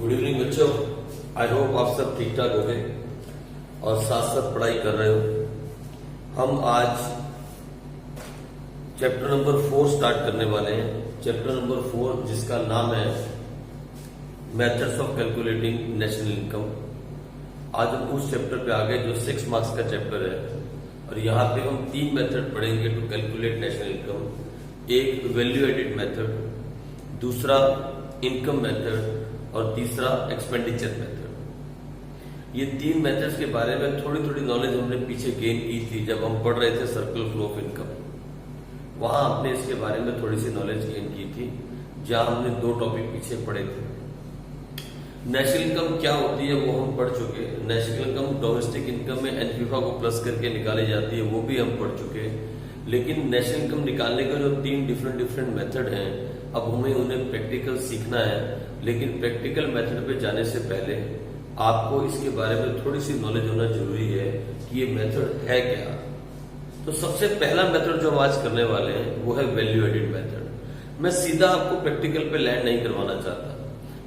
Good evening बच्चों, I hope आप सब ठीक ठाक हो गए और साथ साथ पढ़ाई कर रहे हो। हम आज चैप्टर नंबर 4 स्टार्ट करने वाले हैं। चैप्टर नंबर 4 जिसका नाम है methods of calculating national income. आज हम उस चैप्टर पे आ गए जो 6 मार्क्स का चैप्टर है और यहाँ पे हम 3 मेथड पढ़ेंगे टू कैलकुलेट नेशनल इनकम। एक वैल्यू एडेड मेथड, दूसरा इनकम मेथड और तीसरा एक्सपेंडिचर मेथड। ये 3 मेथड्स के बारे में थोड़ी थोड़ी नॉलेज हमने पीछे गेन की थी जब हम पढ़ रहे थे सर्कुलर फ्लो ऑफ इनकम। वहां हमने इसके बारे में थोड़ी सी नॉलेज गेन की थी, जहां हमने 2 टॉपिक पीछे पढ़े थे। नेशनल इनकम क्या होती है वो हम पढ़ चुके। नेशनल इनकम डोमेस्टिक इनकम में एनफीफा को प्लस करके निकाली जाती है, वो भी हम पढ़ चुके। लेकिन नेशनल इनकम निकालने का जो 3 डिफरेंट मेथड हैं, अब हमें उन्हें प्रैक्टिकल सीखना है। लेकिन प्रैक्टिकल मेथड पे जाने से पहले आपको इसके बारे में थोड़ी सी नॉलेज होना जरूरी है कि ये मेथड है क्या। तो सबसे पहला मेथड जो हम आज करने वाले हैं वो है वैल्यू एडेड मेथड। मैं सीधा आपको प्रैक्टिकल पे लैंड नहीं करवाना चाहता,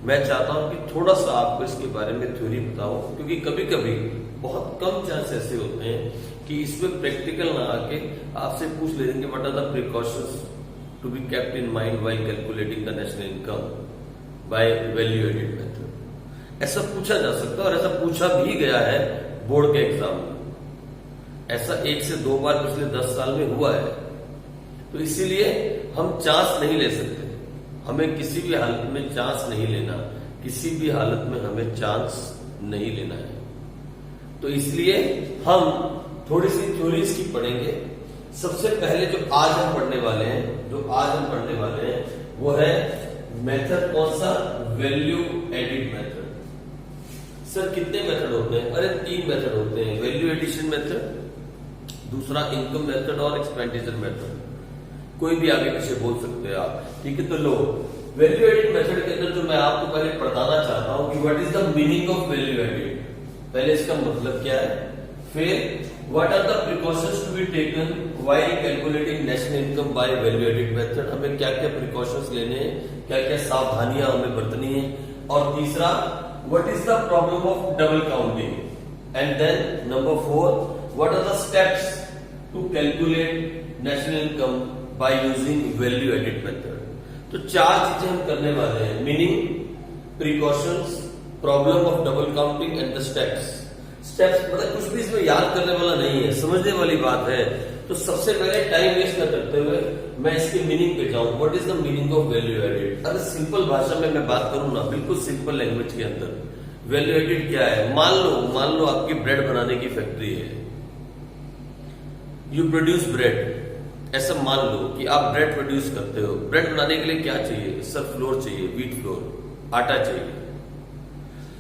मैं चाहता हूं कि थोड़ा सा आपको इसके बारे में थ्योरी बताऊं, क्योंकि कभी कभी बहुत कम चांस ऐसे होते हैं कि इसमें प्रैक्टिकल ना आके आपसे पूछ लेंगे what are the precautions to be kept in mind while calculating the national income by value added method. ऐसा पूछा जा सकता है और ऐसा पूछा भी गया है बोर्ड के एग्जाम में। ऐसा 1 से 2 बार पिछले 10 साल में हुआ है। तो इसीलिए हम चांस नहीं ले सकते, हमें किसी भी हालत में चांस नहीं लेना, किसी भी हालत में हमें चांस नहीं लेना है। तो इसलिए हम थोड़ी सी थ्योरीज की पढ़ेंगे। सबसे पहले जो आज हम पढ़ने वाले हैं वो है मेथड कौन सा? Value added method. सर कितने मेथड होते हैं? अरे 3 मेथड होते हैं, वैल्यू एडिशन मेथड, दूसरा इनकम मेथड और एक्सपेंडिचर मेथड। कोई भी आगे पीछे बोल सकते हैं आप, ठीक है। तो लो, वैल्यू एडिड मेथड के अंदर जो मैं आपको पहले बताना चाहता हूं कि what is the meaning of value added. पहले इसका मतलब क्या है, फिर what are the precautions to be taken while calculating national income by value added method. हमें क्या क्या प्रिकॉशंस लेने हैं, क्या क्या सावधानियां हमें बरतनी है। और तीसरा, what is the problem of double counting. And then number 4, what are the steps to calculate national income by using value added method. तो 4 चीजें हम करने वाले हैं, meaning, precautions, problem of double counting and the steps. मतलब कुछ भी इसमें याद करने वाला नहीं है, समझने वाली बात है। तो सबसे पहले टाइम वेस्ट न करते हुए मैं इसके मीनिंग पे जाऊं। What is the meaning of value added? अगर सिंपल भाषा में मैं बात करूं ना, बिल्कुल सिंपल लैंग्वेज के अंदर, वैल्यू एडिड क्या है? मान लो आपकी ब्रेड बनाने की फैक्ट्री है, यू प्रोड्यूस ब्रेड। ऐसा मान लो कि आप ब्रेड प्रोड्यूस करते हो। ब्रेड बनाने के लिए क्या चाहिए? सर फ्लोर चाहिए, व्हीट फ्लोर, आटा चाहिए।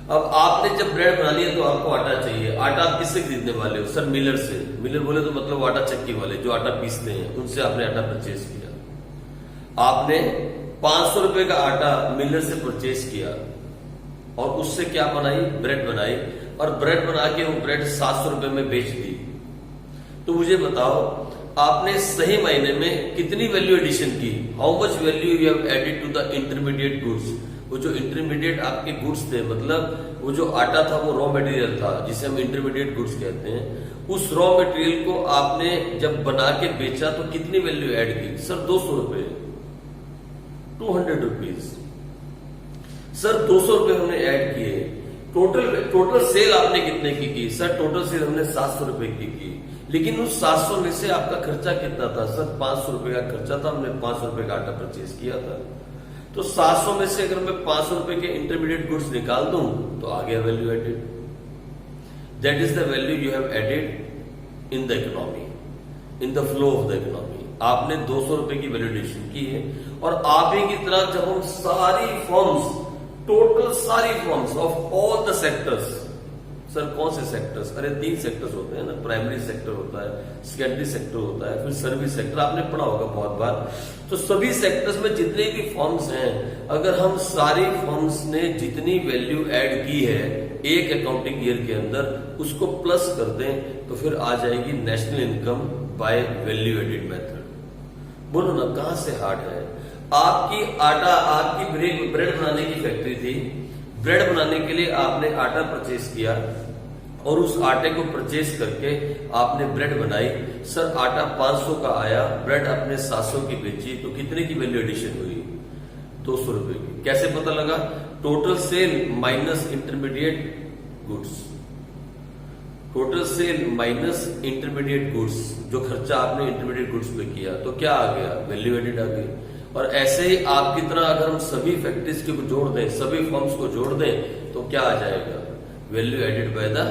अब आपने जब ब्रेड बना लिया तो आपको आटा चाहिए। आटा आप किससे खरीदने वाले हो? सर मिलर से। मिलर बोले तो मतलब आटा चक्की वाले जो आटा पीसते हैं, उनसे आपने आटा परचेज किया। आपने 500 रुपए का आटा मिलर से परचेज किया और उससे क्या बनाई? ब्रेड बनाई। और ब्रेड बना के वो ब्रेड 700 रुपए में बेच दी। तो मुझे बताओ, आपने सही मायने में कितनी वैल्यू एडिशन की? How much value you have added to the intermediate goods. वो जो इंटरमीडिएट आपके गुड्स थे, मतलब वो जो आटा था वो रॉ मटेरियल था, जिसे हम इंटरमीडिएट गुड्स कहते हैं। उस रॉ मटेरियल को आपने जब बना के बेचा तो कितनी वैल्यू ऐड की? सर 200 रुपए, 200 रुपीज। सर 200 रुपए हमने ऐड किए। टोटल सेल आपने कितने की? सर टोटल सेल हमने 700 रुपए की। लेकिन उस 700 में से आपका खर्चा कितना था? सर 500 रुपए का खर्चा था, हमने 500 रुपए का आटा परचेज किया था। तो 700 में से अगर मैं 500 रुपए के इंटरमीडिएट गुड्स निकाल दूं तो आ गया value added. That is the value you have added in the economy, in the flow of the economy. आपने 200 रुपए की वैल्यूएशन की है। और आप ही की तरह जब हम सारी फॉर्म्स, टोटल सारी forms of all the sectors, sir कौन से सेक्टर्स? अरे 3 सेक्टर्स होते हैं ना, प्राइमरी सेक्टर होता है, सेकेंडरी सेक्टर होता है, फिर सर्विस सेक्टर, आपने पढ़ा होगा बहुत बार। तो सभी सेक्टर्स में जितने भी फॉर्म्स हैं, अगर हम सारी फॉर्म्स ने जितनी वैल्यू ऐड की है एक अकाउंटिंग ईयर के अंदर, उसको प्लस कर दें तो फिर आ जाएगी national income by value added method. बोलो ना, कहां से हार्ड है? आपकी ब्रेड बनाने की फैक्ट्री थी, ब्रेड बनाने के लिए आपने आटा परचेज किया और उस आटे को परचेज करके आपने ब्रेड बनाई। सर आटा 500 का आया, ब्रेड आपने 700 की बेची, तो कितने की वैल्यू एडिशन हुई? 200 रुपए की। कैसे पता लगा? Total sale minus intermediate goods, total sale minus intermediate goods, जो खर्चा आपने इंटरमीडिएट गुड्स पे किया, तो क्या आ गया? वैल्यू एडिड आ गई। और ऐसे ही आपकी तरह अगर हम सभी फैक्ट्रीज को जोड़ दें, सभी फर्म्स को जोड़ दें, तो क्या आ जाएगा? Value added by the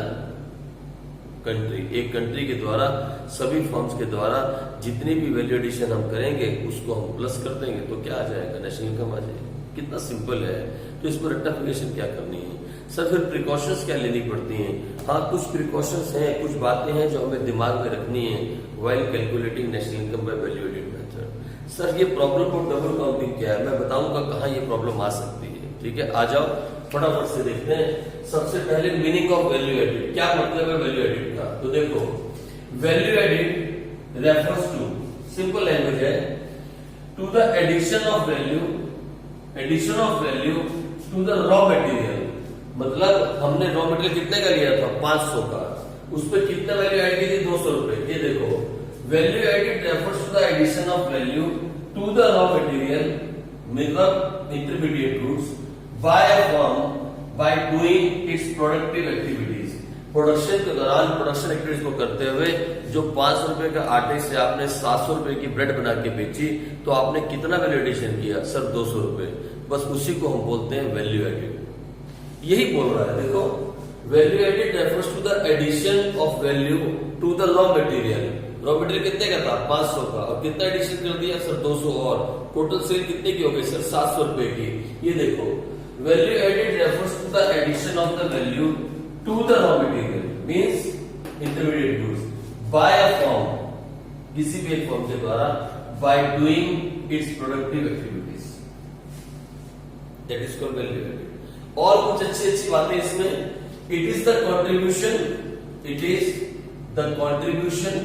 country. एक कंट्री के द्वारा, सभी फर्म्स के द्वारा जितनी भी वैल्यू एडिशन हम करेंगे उसको हम प्लस कर देंगे, तो क्या आ जाएगा? नेशनल इनकम आ जाएगी। कितना सिंपल है। तो इस पर रेक्टिफिकेशन क्या करनी है? सर फिर प्रिकॉशंस क्या लेनी पड़ती हैं? हाँ, कुछ प्रिकॉशंस हैं, कुछ बातें हैं जो हमें दिमाग में रखनी है while calculating national income by value added method. Sir ये प्रॉब्लम ऑफ डबल काउंटिंग क्या है, मैं बताऊंगा कहाँ ये प्रॉब्लम आ सकती है। ठीक है, आ जाओ फटाफट से देखते हैं। सबसे पहले मीनिंग ऑफ वैल्यू एडिड, क्या मतलब है वैल्यू एडिड का? तो देखो, value added refers to, simple language है, to the addition of value, addition of value to the raw material. मतलब हमने रॉ मटेरियल कितने का लिया था? 500 का, उस पर कितना वैल्यू ऐड की थी? 200 रुपए। ये देखो, value added refers to the addition of value to the raw material, मतलब intermediate goods, by a firm by doing its productive activities. Production के दौरान प्रोडक्शन एक्टिविटीज को करते हुए जो 500 रुपए का आटे से आपने 700 रुपए की ब्रेड बना के बेची, तो आपने कितना वैल्यू एडिशन किया? सर 200 रुपए। बस उसी को हम बोलते हैं वैल्यू एडिड। यही बोल रहा है, देखो, value added refers to the addition of value to the raw material. Raw material कितने का था? 500 का, और कितना एडिशन कर दिया? सर 200। और टोटल सेल कितने की हो गई? सर 700 रुपए की। ये देखो, value added refers to the addition of the value to the raw material means intermediate goods by a firm, किसी भी एक फर्म के द्वारा, by doing its productive activities, that is called value added. और कुछ अच्छी अच्छी बातें इसमें, it is the contribution, it is the contribution,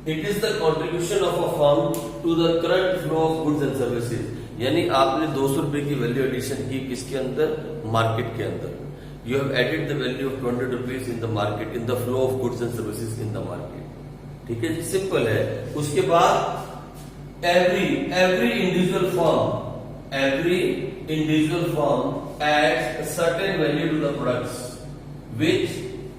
it is the contribution of a firm to the current flow of goods and services. यानी आपने 200 रुपए की वैल्यू एडिशन की किसके अंदर? मार्केट के अंदर। You have added the value of 20 rupees in the market, in the flow of goods and services in the market. ठीक है, सिंपल है। उसके बाद every individual firm adds a certain value to the products which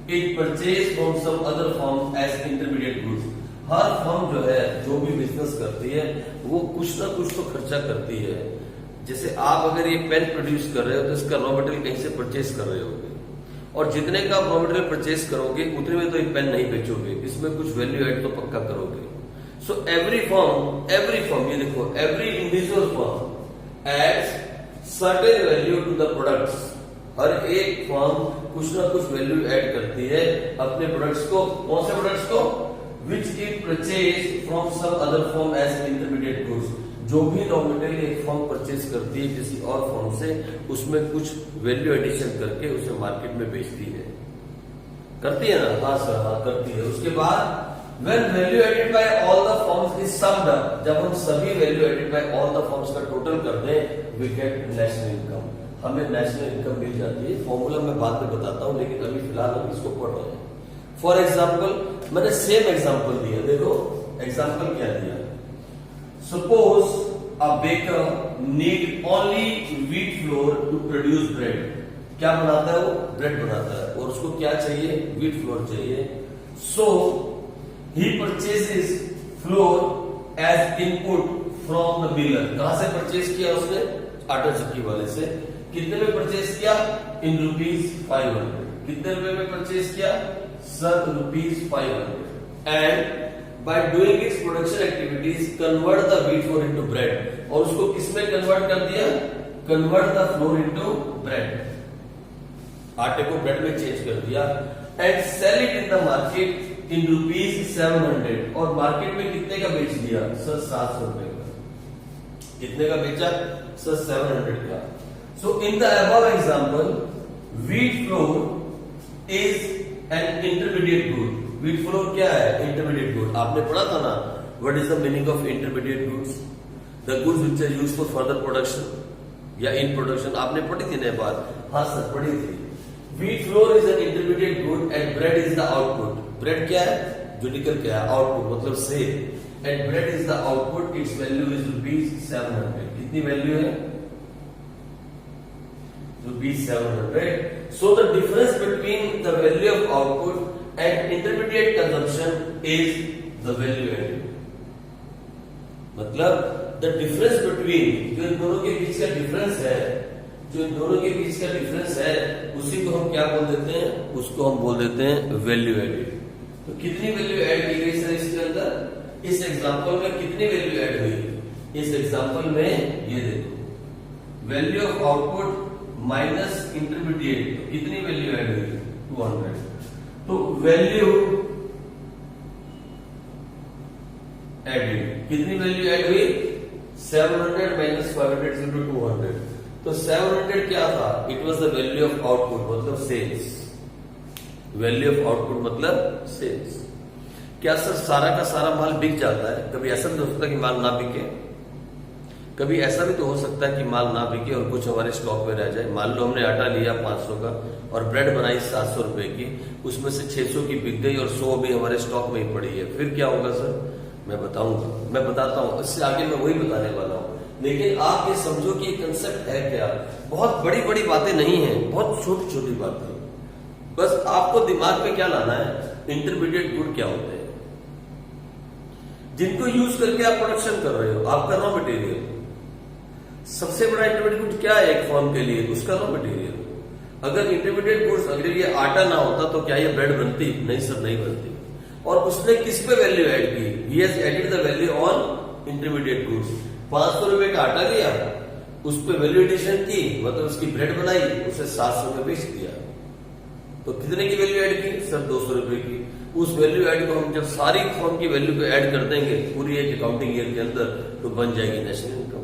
it purchased from some other firm as intermediate goods। Her firm जो है, जो भी business करती है, वो कुछ ना कुछ तो खर्चा करती है। जैसे आप अगर ये पेन प्रोड्यूस कर रहे हो तो इसका रॉ मटेरियल कहीं से परचेज कर रहे होगे, और जितने का रॉ मटेरियल परचेज करोगे उतने में तो ये पेन नहीं बेचोगे, इसमें कुछ वैल्यू एड तो पक्का करोगे। सो एवरी फर्म, ये देखो, every individual firm adds certain value to the products. हर एक फर्म कुछ ना कुछ वैल्यू ऐड करती है अपने प्रोडक्ट्स को। कौन से प्रोडक्ट्स को? which it purchased from some other firm as intermediate goods। जो भी रॉ मटेरियल एक फर्म परचेज करती है किसी और फर्म से, उसमें कुछ वैल्यू एडिशन करके उसे मार्केट में बेचती है। करती है ना? हाँ सर, हाँ करती है। उसके बाद when value added by all the firms is summed up, जब हम सभी value added by all the firms का टोटल कर दें, we get national income। हमें नेशनल इनकम मिल जाती है। फॉर्मूला मैं बाद में बताता हूँ, लेकिन अभी फिलहाल हम इसको पढ़ रहे हैं। फॉर एग्जाम्पल, मैंने सेम एग्जाम्पल दिया। देखो एग्जाम्पल क्या दिया? Suppose a baker need only wheat flour to produce bread. क्या बनाता है वो? ब्रेड बनाता है, और उसको क्या चाहिए? व्हीट फ्लोर चाहिए। So he purchases flour as input from the miller. कहां से परचेज किया उसने? आटा चक्की वाले से। कितने में परचेज किया? इन ₹500। कितने रुपए में परचेज किया? Sir ₹500। And by doing its production activities convert the wheat flour into bread. और उसको किसमें कन्वर्ट कर दिया? Convert the flour into bread. आटे को ब्रेड में चेंज कर दिया। And sell it in the market in ₹700। और मार्केट में कितने का बेच दिया? सर 700 रुपए का। कितने का बेचा? सर 700 का। So in the above example, wheat flour is an intermediate good. Wheat flour क्या है? Intermediate good. आपने पढ़ा था ना, what is the meaning of intermediate goods? The goods which are used for further production या in production. आपने पढ़ी थी ना बात? हाँ सर पढ़ी थी। Wheat flour is an intermediate good and bread is the output. Bread क्या है? जो निकल के आया, आउटपुट मतलब sale. And bread is the output, its value is ₹700। कितनी वैल्यू है? ₹700। So the difference between the value of output and intermediate consumption is the value added। मतलब the difference between, जो इन दोनों के बीच का डिफरेंस है, जो इन दोनों के बीच का डिफरेंस है, उसी को हम क्या बोल देते हैं? उसको हम बोल देते हैं वैल्यू एडेड। तो कितनी वैल्यू ऐड की गई सर इसके अंदर? इस एग्जांपल में कितनी वैल्यू ऐड हुई? इस एग्जांपल में ये देखो, value of output minus intermediate, कितनी वैल्यू ऐड हुई? 200। तो वैल्यू एडेड, कितनी वैल्यू ऐड हुई? 700 माइनस 500 into 200। तो 700 क्या था? It was the value of output मतलब सेल्स। वैल्यू ऑफ आउटपुट मतलब सेल्स। क्या सर सारा का सारा माल बिक जाता है? कभी ऐसा भी हो सकता है कि माल ना बिके, कभी ऐसा भी तो हो सकता है कि माल ना बिके और कुछ हमारे स्टॉक में रह जाए। मान लो हमने आटा लिया 500 का और ब्रेड बनाई 700 रुपए की, उसमें से 600 की बिक गई और 100 भी हमारे स्टॉक में ही पड़ी है, फिर क्या होगा सर? मैं बताऊंगा, मैं बताता हूं, इससे आगे मैं वही बताने वाला हूं। लेकिन आप ये समझो कि कंसेप्ट है क्या, बहुत बड़ी बड़ी बातें नहीं है, बहुत छोटी छोटी बातें। बस आपको दिमाग में क्या लाना है, इंटरमीडिएट गुड क्या होते हैं, जिनको यूज करके आप प्रोडक्शन कर रहे हो, आपका रॉ मटेरियल। सबसे बड़ा इंटरमीडिएट गुड क्या है एक फॉर्म के लिए? उसका रॉ मटेरियल। अगर इंटरमीडिएट गुड्स, अगर ये आटा ना होता तो क्या ये ब्रेड बनती? नहीं सर, नहीं बनती। और उसने किस पे वैल्यू ऐड की? He has added the value on intermediate goods. 500 रुपए का आटा लिया, उस पर वैल्यू एडिशन की, मतलब उसकी ब्रेड बनाई, उसे 700 में बेच दिया। तो कितने की वैल्यू ऐड की सर? 200 रुपए की। उस वैल्यू ऐड को हम जब सारी फॉर्म की वैल्यू पे ऐड कर देंगे पूरी एक अकाउंटिंग ईयर के अंदर, तो बन जाएगी नेशनल इनकम।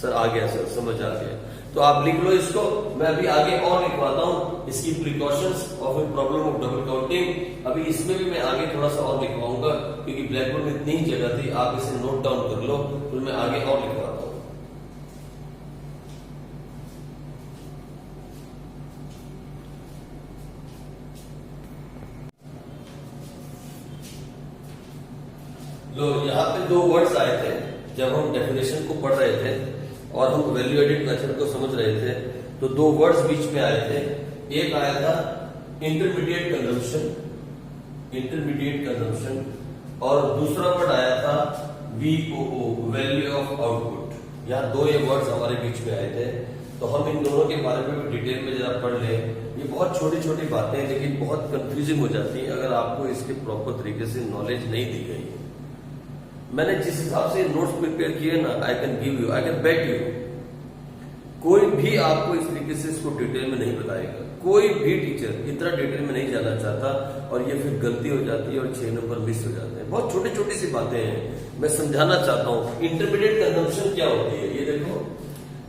सर आ गया सर, समझ आ गया। तो आप लिख लो इसको, मैं अभी आगे और लिखवाता हूं इसकी precautions of a problem of double counting. अभी इसमें भी मैं आगे थोड़ा सा और लिखवाऊंगा, क्योंकि ब्लैक बोर्ड में इतनी ही जगह थी, आप इसे नोट डाउन कर लो, फिर मैं आगे और लिखवाता हूं। लो, यहाँ पे दो वर्ड्स आए थे जब हम डेफिनेशन को पढ़ रहे थे और हम वैल्यू एडेड मेथड को समझ रहे थे, तो दो वर्ड्स बीच में आए थे। एक आया था इंटरमीडिएट कंजम्पशन, इंटरमीडिएट कंजम्पशन, और दूसरा वर्ड आया था VOO, वैल्यू ऑफ आउटपुट। यहाँ दो ये वर्ड्स हमारे बीच में आए थे, तो हम इन दोनों के बारे में भी डिटेल में जरा पढ़ लें। ये बहुत छोटी छोटी बातें हैं, लेकिन बहुत कंफ्यूजिंग हो जाती है अगर आपको इसके प्रॉपर तरीके से नॉलेज नहीं दी गई। मैंने जिस हिसाब से नोट्स प्रिपेयर किए ना, I can give you, I can bet you, कोई भी आपको इस तरीके से इसको डिटेल में नहीं बताएगा। कोई भी टीचर इतना डिटेल में नहीं जाना चाहता, और ये फिर गलती हो जाती है और 6 नंबर मिस हो जाते हैं। बहुत छोटी छोटी सी बातें हैं, मैं समझाना चाहता हूं। इंटरमीडिएट कंजम्पशन क्या होती है, ये देखो,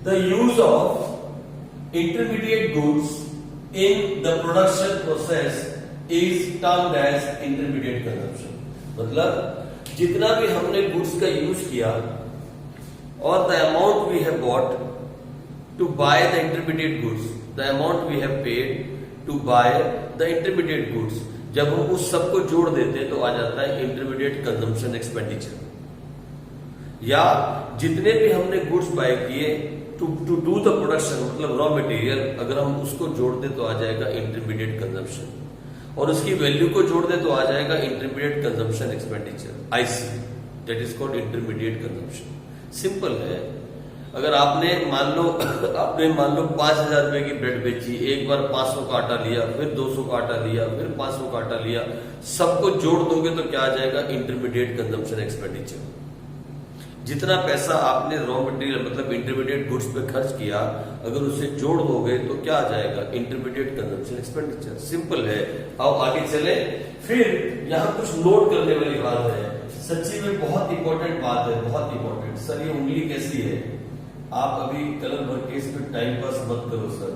the use of intermediate goods in the production process is termed as intermediate consumption. मतलब जितना भी हमने गुड्स का यूज किया और the amount we have bought to buy the intermediate goods, the amount we have paid to buy the intermediate goods, जब हम उस सबको जोड़ देते हैं तो आ जाता है इंटरमीडिएट कंजम्पशन एक्सपेंडिचर। या जितने भी हमने गुड्स बाय किए टू डू द प्रोडक्शन, मतलब रॉ मटेरियल, अगर हम उसको जोड़ दें तो आ जाएगा इंटरमीडिएट कंजम्पशन, और उसकी वैल्यू को जोड़ दे तो आ जाएगा intermediate consumption expenditure, IC, that is called intermediate consumption. Simple है। अगर आपने मान लो 5,000 रुपए की ब्रेड बेची, एक बार 500 का आटा लिया, फिर 200 का आटा लिया, फिर 500 का आटा लिया, सबको जोड़ दोगे तो क्या आ जाएगा? Intermediate consumption expenditure. जितना पैसा आपने रॉ मटेरियल मतलब इंटरमीडिएट गुड्स पे खर्च किया, अगर उसे जोड़ दोगे तो क्या आ जाएगा? Intermediate consumption expenditure. सिंपल है। आओ आगे चले। फिर यहाँ कुछ नोट करने वाली बात है, सच्ची में बहुत इंपॉर्टेंट बात है, बहुत इंपॉर्टेंट। सर ये उंगली कैसी है? आप अभी कलर भर के इस पर टाइम पास मत करो सर,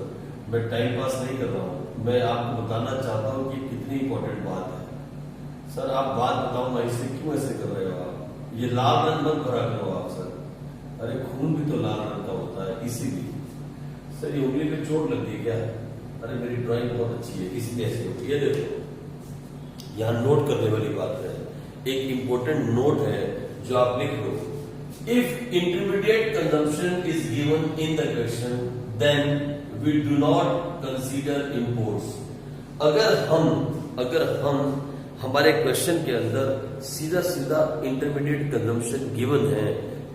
मैं टाइम पास नहीं कर रहा हूँ, मैं आपको बताना चाहता हूँ कि कितनी इंपॉर्टेंट बात है। सर आप बात बताओ ना, इससे क्यों ऐसे कर रहे हो आप? ये लाल रंग मत भरा करो आप सर, अरे खून भी तो लाल रंग का होता है, इसीलिए। सर ये उंगली पे चोट लग गई क्या? अरे मेरी ड्राइंग बहुत अच्छी है, इसीलिए ऐसे होती है। ये देखो, यहाँ नोट करने वाली बात है, एक इंपॉर्टेंट नोट है जो आप लिख लो। If intermediate consumption is given in the question then we do not consider imports. अगर हम हमारे क्वेश्चन के अंदर सीधा सीधा इंटरमीडिएट कंजम्पशन गिवन है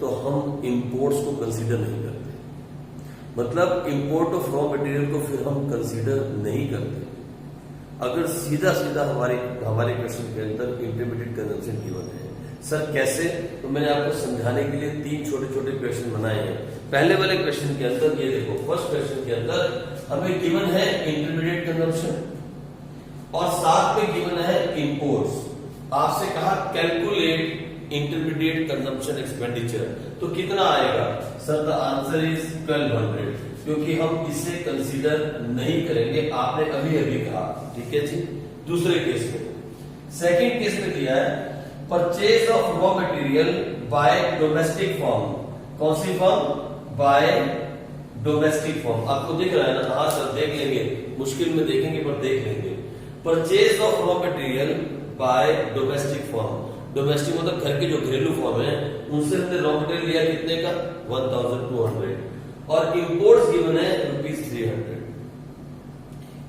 तो हम इंपोर्ट्स को कंसीडर नहीं करते। मतलब इंपोर्ट ऑफ रॉ मटेरियल को फिर हम कंसीडर नहीं करते अगर सीधा सीधा हमारे क्वेश्चन के अंदर इंटरमीडिएट कंजम्पशन गिवन है। सर कैसे? तो मैंने आपको समझाने के लिए 3 छोटे छोटे क्वेश्चन बनाए हैं। पहले वाले क्वेश्चन के अंदर ये देखो, फर्स्ट क्वेश्चन के अंदर हमें गिवन है इंटरमीडिएट कंजम्पशन और साथ में गिवन है इंपोर्ट्स। आपसे कहा कैलकुलेट इंटरमीडिएट कंजम्पशन एक्सपेंडिचर, तो कितना आएगा? सर द आंसर इज 1200, क्योंकि हम इसे कंसीडर नहीं करेंगे, आपने अभी अभी कहा। ठीक है जी। दूसरे केस में, सेकंड केस में दिया है purchase of raw material by domestic form. कौन सी फॉर्म? Bye domestic form. आपको दिख रहा है ना? हाँ सर देख लेंगे, मुश्किल में देखेंगे पर देख लेंगे। Purchase of raw material by domestic form. Domestic मतलब घर के जो घरेलू फॉर्म है उनसे हमने रॉ मटेरियल लिया कितने का? 1200 और इंपोर्ट्स गिवन है ₹300।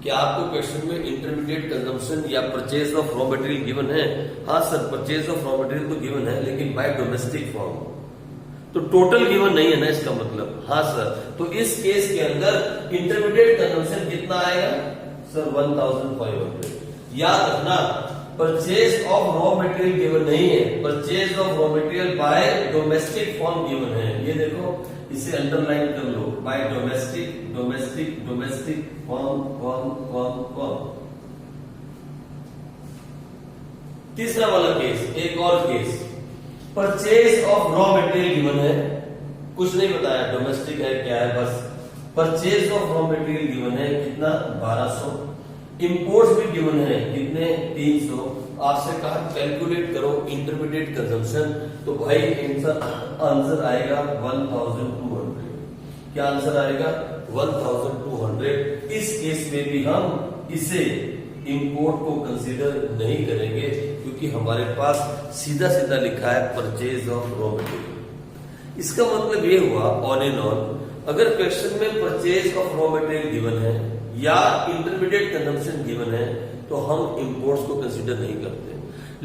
क्या आपको क्वेश्चन में इंटरमीडिएट कंजम्पशन या purchase of raw material given है? हाँ sir purchase of raw material तो गिवन है, लेकिन बाय डोमेस्टिक फॉर्म, तो टोटल गिवन नहीं है ना इसका मतलब। हाँ सर, तो इस केस के अंदर इंटरमीडिएट कंजम्पशन कितना आएगा? सर 1500। याद रखना purchase of raw material given नहीं है, purchase of raw material by domestic form given है। ये देखो, इसे अंडरलाइन कर लो, by domestic domestic domestic form form form form. तीसरा वाला केस, एक और केस, purchase of raw material given है, कुछ नहीं बताया डोमेस्टिक है क्या है, बस purchase of raw material given है कितना? 1200। इंपोर्ट्स भी गिवन है कितने? 300। आपसे कहा कैलकुलेट करो इंटरमीडिएट कंजम्पशन, तो भाई आंसर आएगा 1200। क्या आंसर आएगा? 1200। इस केस में भी हम इसे इंपोर्ट को कंसीडर नहीं करेंगे, क्योंकि हमारे पास सीधा सीधा लिखा है परचेज ऑफ रॉ मटेरियल। इसका मतलब ये हुआ ऑन एंड ऑन, अगर क्वेश्चन में purchase of raw material given है या इंटरमीडिएट कंजम्पशन गिवन है तो हम इंपोर्ट्स को कंसीडर नहीं करते।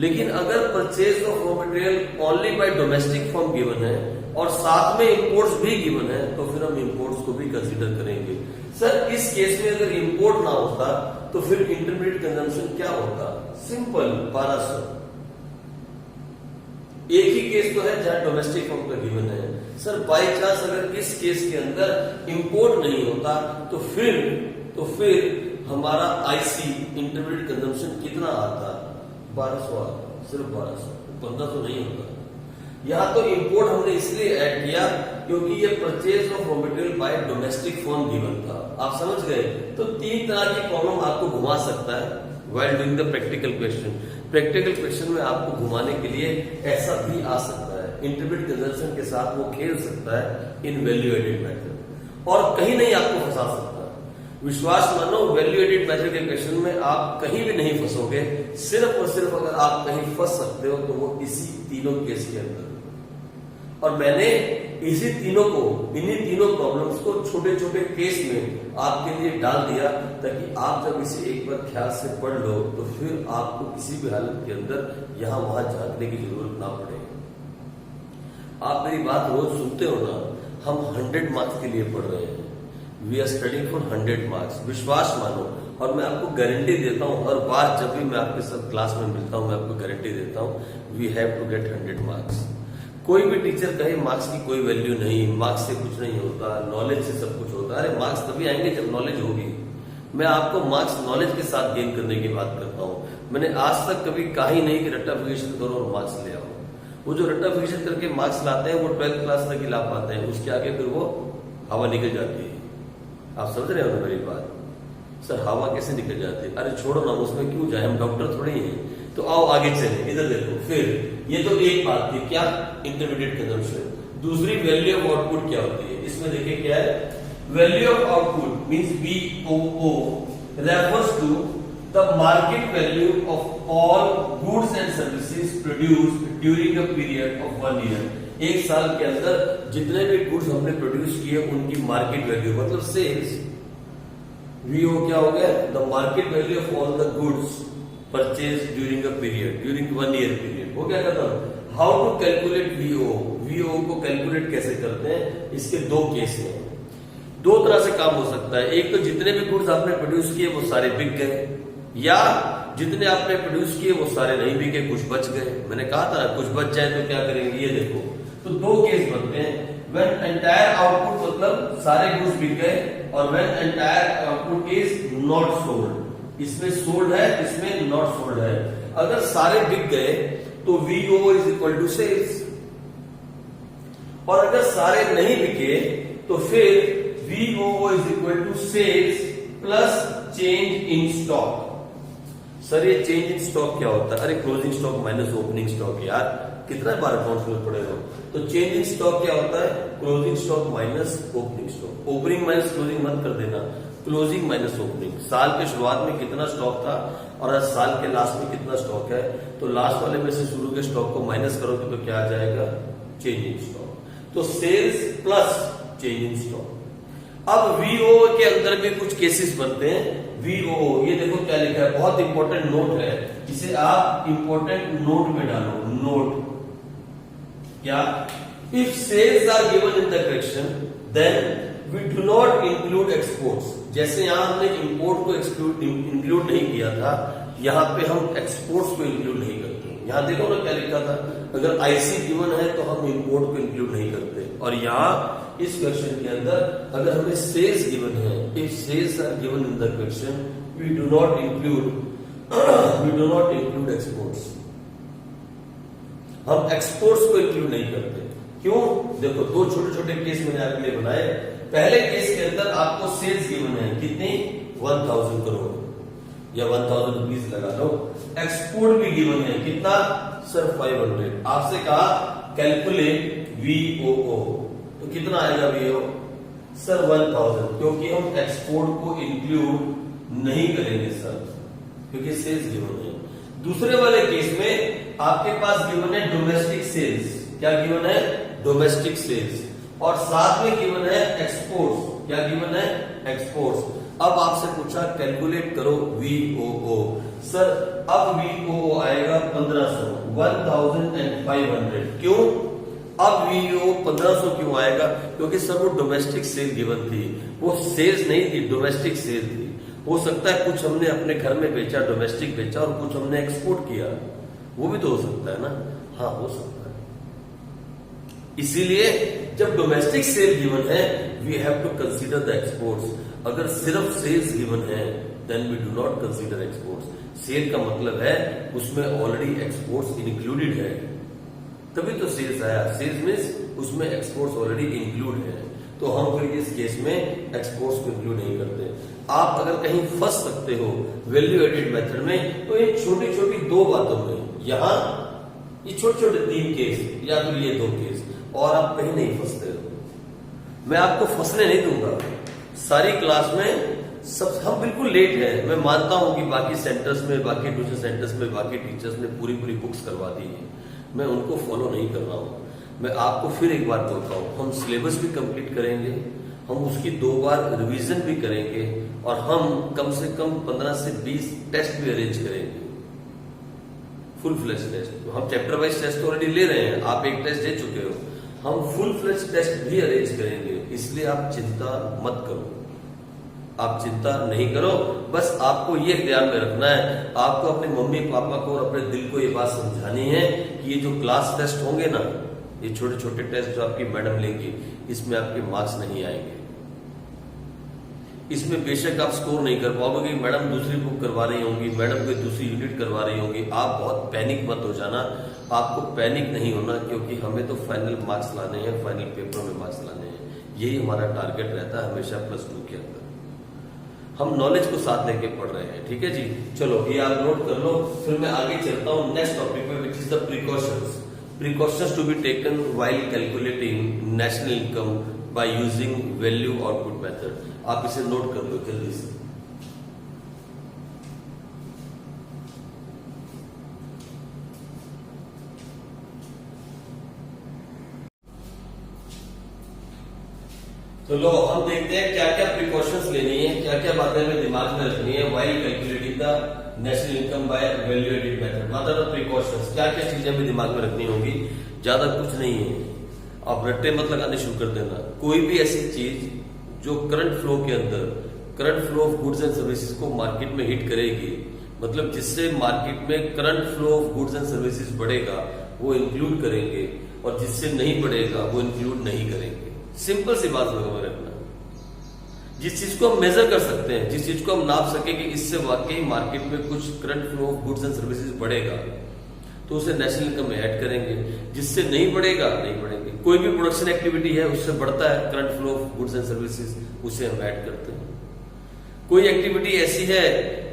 लेकिन अगर purchase of raw material only by domestic form given है और साथ में इंपोर्ट्स भी गिवन है तो फिर हम इंपोर्ट्स को भी कंसीडर करेंगे। सर इस केस में अगर इंपोर्ट ना होता तो फिर इंटरमीडिएट कंजम्पशन क्या होता? सिंपल 1200। एक ही केस तो है जहां डोमेस्टिक फॉर्म का गिवन है। सर बाई चांस अगर इस केस के अंदर इंपोर्ट नहीं होता तो फिर हमारा आईसी इंटरमीडिएट कंजम्पशन कितना आता? 1200 आता, सिर्फ 1200, 1500 नहीं होता। यहाँ तो इंपोर्ट हमने इसलिए ऐड किया क्योंकि ये purchase of raw material by domestic form given था। आप समझ गए? तो 3 तरह की प्रॉब्लम आपको घुमा सकता है while doing the practical question. Practical question में आपको घुमाने के लिए ऐसा भी आ सकता है, इंटरमीडिएट कंजम्पशन के साथ वो खेल सकता है इन वैल्यू एडेड मेथड, और कहीं नहीं आपको फंसा सकता। विश्वास मानो वैल्यू एडेड मेथड के क्वेश्चन में आप कहीं भी नहीं फंसोगे। सिर्फ और सिर्फ अगर आप कहीं फंस सकते हो तो वो इसी तीनों केस के अंदर। और मैंने इन्हीं तीनों प्रॉब्लम्स को छोटे छोटे केस में आपके लिए डाल दिया ताकि आप जब इसे एक बार ख्याल से पढ़ लो तो फिर आपको किसी भी हालत के अंदर यहां वहां झांकने की जरूरत ना पड़े। आप मेरी बात रोज सुनते हो ना, हम 100 मार्क्स के लिए पढ़ रहे हैं। We are studying for 100 marks. विश्वास मानो, और मैं आपको गारंटी देता हूं, हर बार जब भी मैं आपके साथ क्लास में मिलता हूं मैं आपको गारंटी देता हूं, we have to get 100 marks. कोई भी टीचर कहे मार्क्स की कोई वैल्यू नहीं, मार्क्स से कुछ नहीं होता, नॉलेज से सब कुछ होता है। अरे मार्क्स तभी आएंगे जब नॉलेज होगी। मैं आपको मार्क्स नॉलेज के साथ गेन करने की बात करता हूं। मैंने आज तक कभी कहा ही नहीं कि रट्टाफिकेशन करो और मार्क्स ले आओ। वो जो रट्टाफिकेशन करके मार्क्स लाते हैं वो 12th क्लास तक ही ला पाते हैं, उसके आगे फिर वो हवा निकल जाती है। आप समझ रहे हो ना मेरी बात? सर हवा कैसे निकल जाती है? अरे छोड़ो ना, उसमें क्यों जाए, हम डॉक्टर थोड़ी हैं। तो आओ आगे चले, इधर देखो। फिर ये तो एक बात थी, क्या? Intermediate consumption. दूसरी वैल्यू ऑफ आउटपुट क्या होती है, इसमें देखिए क्या है, value of output means VOO refers to the market value of all goods and services produced during a period of 1 year. एक साल के अंदर जितने भी गुड्स हमने प्रोड्यूस किए उनकी मार्केट वैल्यू मतलब सेल्स। VO क्या हो गया, the market value of all the goods purchase during a period, during 1 year period. हो क्या खत्म। हाउ टू कैलकुलेट VO को कैलकुलेट कैसे करते हैं, इसके दो केस हैं। दो तरह से काम हो सकता है, एक तो जितने भी गुड्स आपने प्रोड्यूस किए वो सारे बिक गए, या जितने आपने प्रोड्यूस किए वो सारे नहीं बिके, कुछ बच गए। मैंने कहा था कुछ बच जाए तो क्या करेंगे, ये देखो। तो दो केस बनते हैं, व्हेन एंटायर आउटपुट मतलब सारे गुड्स बिक गए, और when entire output is not sold, इसमें सोल्ड है इसमें नॉट सोल्ड है। अगर सारे बिक गए तो VO is equal to sales, और अगर सारे नहीं बिके तो फिर VOO is equal to sales plus change in stock. Sir ये चेंज इन स्टॉक क्या होता है, अरे closing stock minus opening stock, यार कितना बार अकाउंट्स में पढ़े हो। तो चेंज इन स्टॉक क्या होता है, closing stock minus opening stock. Opening minus closing मत कर देना, क्लोजिंग माइनस ओपनिंग। साल के शुरुआत में कितना स्टॉक था और आज साल के लास्ट में कितना स्टॉक है, तो लास्ट वाले में से शुरू के स्टॉक को माइनस करोगे तो क्या आ जाएगा, चेंज इन स्टॉक। तो sales plus change in stock. अब VO के अंदर भी कुछ केसेस बनते हैं। VO ये देखो क्या लिखा है, बहुत इंपॉर्टेंट नोट है, इसे आप इंपॉर्टेंट नोट में डालो। नोट क्या, if sales are given in the question then we do not include exports. जैसे यहां हमने इंपोर्ट को इंक्लूड नहीं किया था, यहां पे हम एक्सपोर्ट्स को इंक्लूड नहीं करते। यहां देखो ना क्या लिखा था, अगर IC गिवन है तो हम इंपोर्ट को इंक्लूड नहीं करते, और यहां इस क्वेश्चन के अंदर अगर हमें सेल्स गिवन है, if sales are given in the question we do not include exports. हम एक्सपोर्ट्स को इंक्लूड नहीं करते। क्यों, देखो दो छोटे छोटे केस मैंने आपके लिए बनाए। पहले केस के अंदर आपको सेल्स गिवन है, कितनी, 1000 करोड़ या 1000 रुपीज लगा लो। एक्सपोर्ट भी गिवन है, कितना सर 500। आपसे कहा कैलकुलेट VOO, तो कितना आएगा VO सर 1000, क्योंकि हम एक्सपोर्ट को इंक्लूड नहीं करेंगे सर, क्योंकि सेल्स गिवन है। दूसरे वाले केस में आपके पास गिवन है डोमेस्टिक सेल्स, क्या गिवन है, डोमेस्टिक सेल्स, और साथ में गिवन है एक्सपोर्ट्स, क्या गिवन है, एक्सपोर्ट्स। अब आपसे पूछा कैलकुलेट करो VOO, सर अब VOO आएगा 1500, 1500। क्यों, अब VO 1500 क्यों आएगा, क्योंकि सर वो डोमेस्टिक सेल गिवन थी, वो सेल्स नहीं थी, डोमेस्टिक सेल थी। हो सकता है कुछ हमने अपने घर में बेचा, डोमेस्टिक बेचा, और कुछ हमने एक्सपोर्ट किया, वो भी तो हो सकता है ना, हाँ हो सकता है। इसीलिए जब डोमेस्टिक सेल गिवन है we have to consider the exports. अगर सिर्फ सेल्स गिवन है then we do not consider exports. Sale का मतलब है उसमें ऑलरेडी एक्सपोर्ट्स इंक्लूडेड है, तभी तो सेल्स आया। सेल्स मीन्स उसमें एक्सपोर्ट्स ऑलरेडी इंक्लूड है, तो हम फिर इस केस में एक्सपोर्ट्स को इंक्लूड नहीं करते। आप अगर कहीं फंस सकते हो वैल्यू एडेड मेथड में, तो इन छोटी छोटी दो बातों में, यहां ये छोटे छोटे 3 केस या फिर ये 2 केस, और आप कहीं नहीं फंसते हो। मैं आपको फंसने नहीं दूंगा। सारी क्लास में सब हम बिल्कुल लेट है, मैं मानता हूं कि बाकी सेंटर्स में, बाकी ट्यूशन सेंटर्स में, बाकी टीचर्स ने पूरी पूरी बुक्स करवा दी है, मैं उनको फॉलो नहीं कर रहा हूं। मैं आपको फिर एक बार बोलता हूं, हम सिलेबस भी कंप्लीट करेंगे, हम उसकी 2 बार रिवीजन भी करेंगे, और हम कम से कम 15 से 20 टेस्ट भी अरेंज करेंगे, फुल फ्लैश टेस्ट। हम चैप्टर वाइज टेस्ट तो ऑलरेडी ले रहे हैं, आप एक टेस्ट दे चुके हो, हम फुल फ्लैश टेस्ट भी अरेंज करेंगे। इसलिए आप चिंता मत करो, आप चिंता नहीं करो, बस आपको ये ध्यान में रखना है, आपको अपने मम्मी पापा को और अपने दिल को ये बात समझानी है कि ये जो क्लास टेस्ट होंगे ना, ये छोटे छोटे टेस्ट जो आपकी मैडम लेंगी, इसमें आपके मार्क्स नहीं आएंगे। इसमें बेशक आप स्कोर नहीं कर पाओगे, मैडम दूसरी बुक करवा रही होंगी, मैडम कोई दूसरी यूनिट करवा रही होंगी, आप बहुत पैनिक मत हो जाना। आपको पैनिक नहीं होना, क्योंकि हमें तो फाइनल मार्क्स लाने हैं, फाइनल पेपर में मार्क्स लाने हैं, यही हमारा टारगेट रहता है हमेशा +2 के अंदर। हम नॉलेज को साथ लेके पढ़ रहे हैं, ठीक है जी। चलो ये आप नोट कर लो, फिर मैं आगे चलता हूँ नेक्स्ट टॉपिक में, which is the precautions. Precautions to be taken while calculating national income by using value output method. आप इसे नोट कर लो जल्दी से। तो लो हम देखते हैं क्या क्या प्रिकॉशंस लेनी है, क्या क्या बातें हमें दिमाग में रखनी है while calculating the national income by value added method. मतलब प्रिकॉशंस क्या क्या चीजें हमें दिमाग में रखनी होगी, ज्यादा कुछ नहीं है। आप रट्टे मत लगाने शुरू कर देना। कोई भी ऐसी चीज जो करंट फ्लो के अंदर, current flow of goods and services को मार्केट में हिट करेगी, मतलब जिससे मार्केट में current flow of goods and services बढ़ेगा, वो इंक्लूड करेंगे, और जिससे नहीं बढ़ेगा वो इंक्लूड नहीं करेंगे। सिंपल सी बात में रखना। जिस चीज को हम मेजर कर सकते हैं, जिस चीज को हम नाप सके कि इससे वाकई मार्केट में कुछ current flow of goods and services बढ़ेगा, तो उसे नेशनल इनकम में ऐड करेंगे। जिससे नहीं बढ़ेगा, नहीं बढ़ेंगे। कोई भी प्रोडक्शन एक्टिविटी है, उससे बढ़ता है current flow of goods and services, उसे हम ऐड करते हैं। कोई एक्टिविटी ऐसी है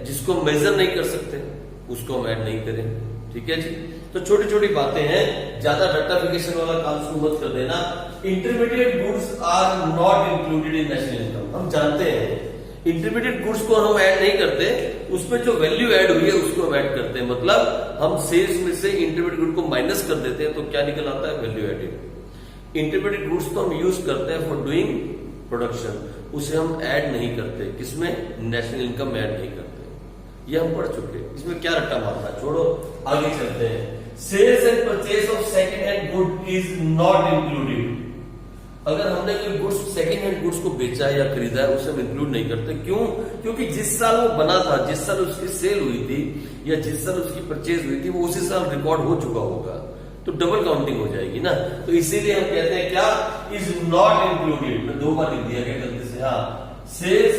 जिसको मेजर नहीं कर सकते, उसको हम ऐड नहीं करेंगे। ठीक है जी। तो छोटी छोटी बातें हैं, ज्यादा डेटाफिकेशन वाला काम शुरू मत कर देना। Intermediate goods are not included in national income. हम जानते हैं इंटरमीडिएट गुड्स को हम ऐड नहीं करते, उसमें जो वैल्यू ऐड हुई है उसको हम ऐड करते हैं। मतलब हम सेल्स में से इंटरमीडिएट गुड को माइनस कर देते हैं, तो क्या निकल आता है? Value added. इंटरमीडिएट गुड्स को हम यूज करते हैं फॉर डूइंग प्रोडक्शन, उसे हम ऐड नहीं करते। किसमें? नेशनल इनकम में ऐड नहीं करते। ये हम पढ़ चुके हैं, इसमें क्या रट्टा मारना, छोड़ो आगे चलते हैं। Sales and purchase of second hand good is not included. अगर हमने कोई गुड्स, सेकंड हैंड गुड्स को बेचा है या खरीदा है, उसे हम इंक्लूड नहीं करते। क्यों? क्योंकि जिस साल वो बना था, जिस साल उसकी सेल हुई थी या जिस साल उसकी परचेज हुई थी, वो उसी साल रिकॉर्ड हो चुका होगा, तो डबल काउंटिंग हो जाएगी ना। तो इसीलिए हम कहते हैं क्या? Is not included. मैं 2 बार लिख दिया गया गलती से। हाँ, sales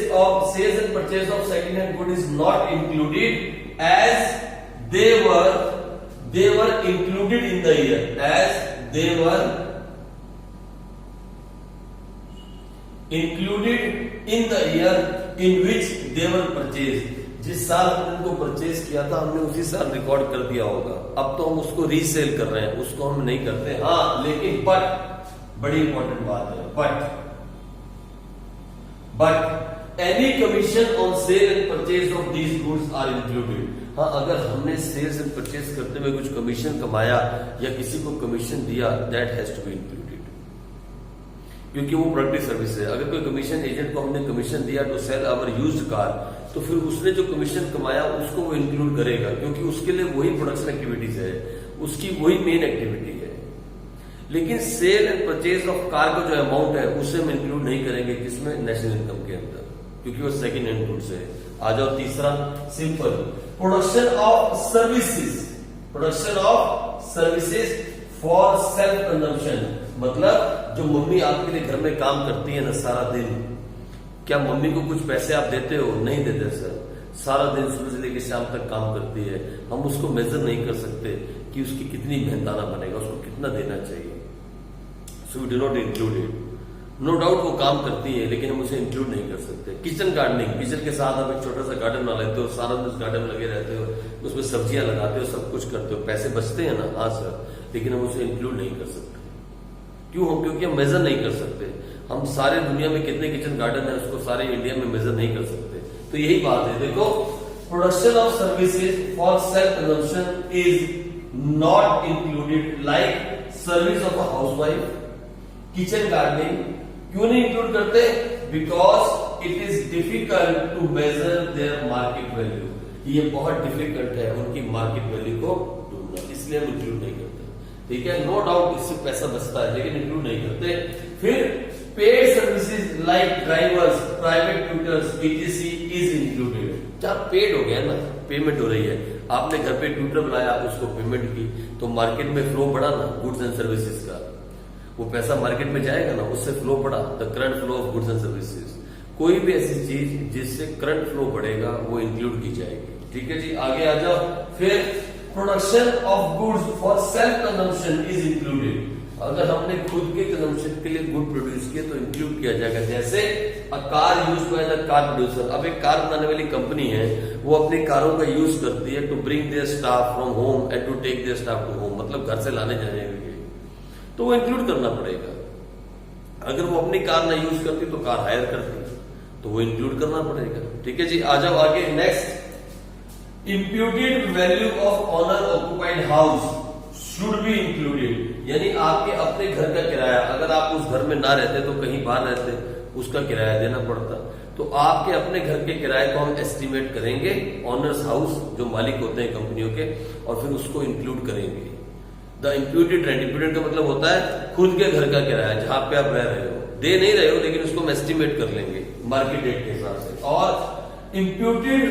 and purchase of second hand good is not included as they were included in the year, as they were included in the year in which they were purchased। जिस साल हमने उनको परचेज किया था, हमने उसी साल रिकॉर्ड कर दिया होगा। अब तो हम उसको रीसेल कर रहे हैं, उसको हम नहीं करते। हाँ, लेकिन बड़ी इंपॉर्टेंट बात है, but any commission on sale and purchase of these goods are included। हाँ, अगर हमने सेल्स एंड परचेज करते हुए कुछ कमीशन कमाया या किसी को कमीशन दिया, that has to be included, क्योंकि वो प्रोडक्टिव सर्विस है। अगर कोई कमीशन एजेंट को हमने कमीशन दिया to sell our used car, तो फिर उसने जो कमीशन कमाया उसको वो इंक्लूड करेगा, क्योंकि उसके लिए वही प्रोडक्शन एक्टिविटीज है, उसकी वही मेन एक्टिविटी है। लेकिन sale and purchase of car का जो अमाउंट है, उसे हम इंक्लूड नहीं करेंगे। किसमें? नेशनल इनकम के अंदर, क्योंकि वो सेकंड हैंड गुड्स है। आ जाओ तीसरा, simple. Production of services, production of services for self consumption. मतलब जो मम्मी आपके लिए घर में काम करती है ना सारा दिन, क्या मम्मी को कुछ पैसे आप देते हो? नहीं देते सर। सारा दिन सुबह से लेकर शाम तक काम करती है, हम उसको मेजर नहीं कर सकते कि उसकी कितनी मेहनताना बनेगा, उसको कितना देना चाहिए। So we do not include it. No doubt वो काम करती है, लेकिन हम उसे इंक्लूड नहीं कर सकते। किचन गार्डनिंग, किचन के साथ आप एक छोटा सा गार्डन बना लेते हो, सारा दिन उस गार्डन में लगे रहते हो, उसमें सब्जियां लगाते हो, सब कुछ करते हो, पैसे बचते हैं ना? हाँ सर, लेकिन हम उसे इंक्लूड नहीं कर सकते। क्यों? हम क्योंकि हम मेजर नहीं कर सकते। हम सारे दुनिया में कितने किचन गार्डन है, उसको सारे इंडिया में मेजर नहीं कर सकते। तो यही बात है। देखो, production of services for self consumption is not included, like service of a housewife, kitchen gardening. क्यों नहीं इंक्लूड करते? Because it is difficult to measure their market value. ये बहुत डिफिकल्ट है उनकी मार्केट वैल्यू को ढूंढना, इसलिए हम इंक्लूड नहीं करते। ठीक है, नो डाउट इससे पैसा बचता है, लेकिन इंक्लूड नहीं करते। फिर paid services like drivers, private tutors, etc is included. क्या पेड हो गया ना, पेमेंट हो रही है। आपने घर पे ट्यूटर बनाया, उसको पेमेंट की, तो मार्केट में फ्लो बढ़ा ना गुड्स एंड सर्विसेज का, वो पैसा मार्केट में जाएगा ना, उससे फ्लो बढ़ा, the current flow of goods and services. कोई भी ऐसी चीज जिससे करंट फ्लो बढ़ेगा, वो इंक्लूड की जाएगी। ठीक है जी, आगे आ जाओ। फिर production of goods for self consumption is included. अगर हमने खुद के कंजम्पशन के लिए गुड प्रोड्यूस किया तो इंक्लूड किया जाएगा। जैसे a car use by the car producer. अब एक कार बनाने वाली कंपनी है, वो अपनी कारों का यूज करती है to bring their staff from home and to take their staff to home, मतलब घर से लाने जाने तो वो इंक्लूड करना पड़ेगा। अगर वो अपनी कार ना यूज करती तो कार हायर करती, तो वो इंक्लूड करना पड़ेगा। ठीक है जी, आ जाओ आगे। Next, imputed value of owner occupied house should be included, यानी आपके अपने घर का किराया, अगर आप उस घर में ना रहते तो कहीं बाहर रहते, उसका किराया देना पड़ता, तो आपके अपने घर के किराए को हम एस्टिमेट करेंगे, ऑनर्स हाउस जो मालिक होते हैं कंपनियों के, और फिर उसको इंक्लूड करेंगे। द इम्प्यूटेड रेंट, इम्प्यूटेड का मतलब होता है खुद के घर का किराया जहां पे आप रह रहे हो, दे नहीं रहे हो लेकिन उसको हम एस्टिमेट कर लेंगे मार्केट रेट के हिसाब से। और imputed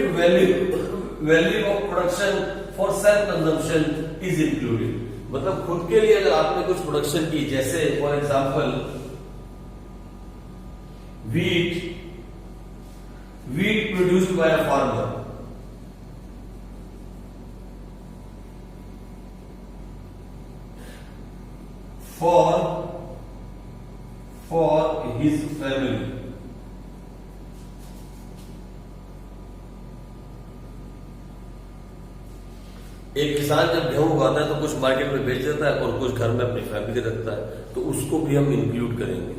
value of production for self consumption is included, मतलब खुद के लिए अगर आपने कुछ प्रोडक्शन की, जैसे for example wheat produced by a farmer, for his family, एक किसान जब गेहूं उगाता है तो कुछ मार्केट में बेच देता है और कुछ घर में अपनी फैमिली रखता है, तो उसको भी हम इंक्लूड करेंगे,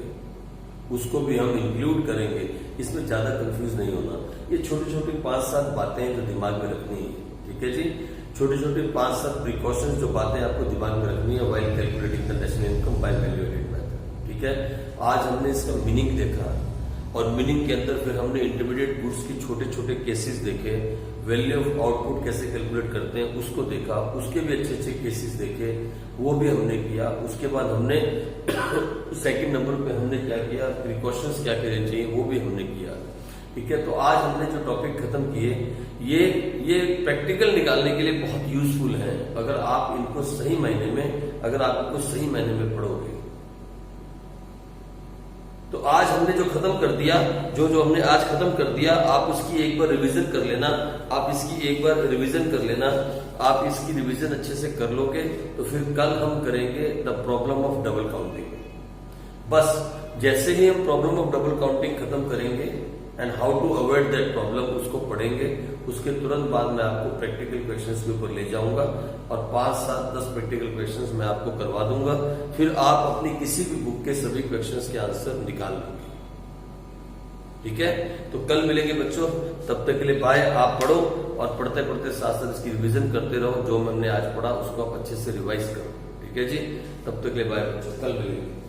उसको भी हम इंक्लूड करेंगे। इसमें ज्यादा कंफ्यूज नहीं होना, ये छोटी छोटी 5-7 बातें जो दिमाग में रखनी है। ठीक है जी, छोटी छोटी 5-7 प्रिकॉशंस जो बातें आपको दिमाग में रखनी है while calculating the national income by value added method. ठीक है, आज हमने इसका मीनिंग देखा, और मीनिंग के अंदर फिर हमने इंटरमीडिएट गुड्स की छोटे छोटे केसेस देखे, वैल्यू ऑफ आउटपुट कैसे कैलकुलेट करते हैं उसको देखा, उसके भी अच्छे अच्छे केसेस देखे, वो भी हमने किया। उसके बाद हमने सेकंड नंबर पे हमने क्या किया, प्रिकॉशंस क्या करने चाहिए वो भी हमने किया। ठीक है, तो आज हमने जो टॉपिक खत्म किए ये प्रैक्टिकल निकालने के लिए बहुत यूजफुल है, अगर आप इनको सही मायने में, अगर आप इनको सही मायने में पढ़ोगे। तो आज हमने जो खत्म कर दिया, जो हमने आज खत्म कर दिया, आप उसकी एक बार रिवीजन कर लेना, आप इसकी एक बार रिवीजन कर लेना, आप इसकी रिवीजन अच्छे से कर लोगे तो फिर कल हम करेंगे the problem of double counting. बस जैसे ही हम प्रॉब्लम ऑफ डबल काउंटिंग खत्म करेंगे and how to avoid that problem उसको पढ़ेंगे, उसके तुरंत बाद मैं आपको प्रैक्टिकल क्वेश्चंस के ऊपर ले जाऊंगा और 5, 7, 10 प्रैक्टिकल क्वेश्चंस मैं आपको करवा दूंगा, फिर आप अपनी किसी भी बुक के सभी क्वेश्चंस के आंसर निकाल लेंगे। ठीक है, तो कल मिलेंगे बच्चों, तब तक के लिए बाय। आप पढ़ो और पढ़ते पढ़ते साथ साथ इसकी रिविजन करते रहो, जो हमने आज पढ़ा उसको आप अच्छे से रिवाइज करो। ठीक है जी, तब तक के लिए बाय बच्चों, कल मिलेंगे।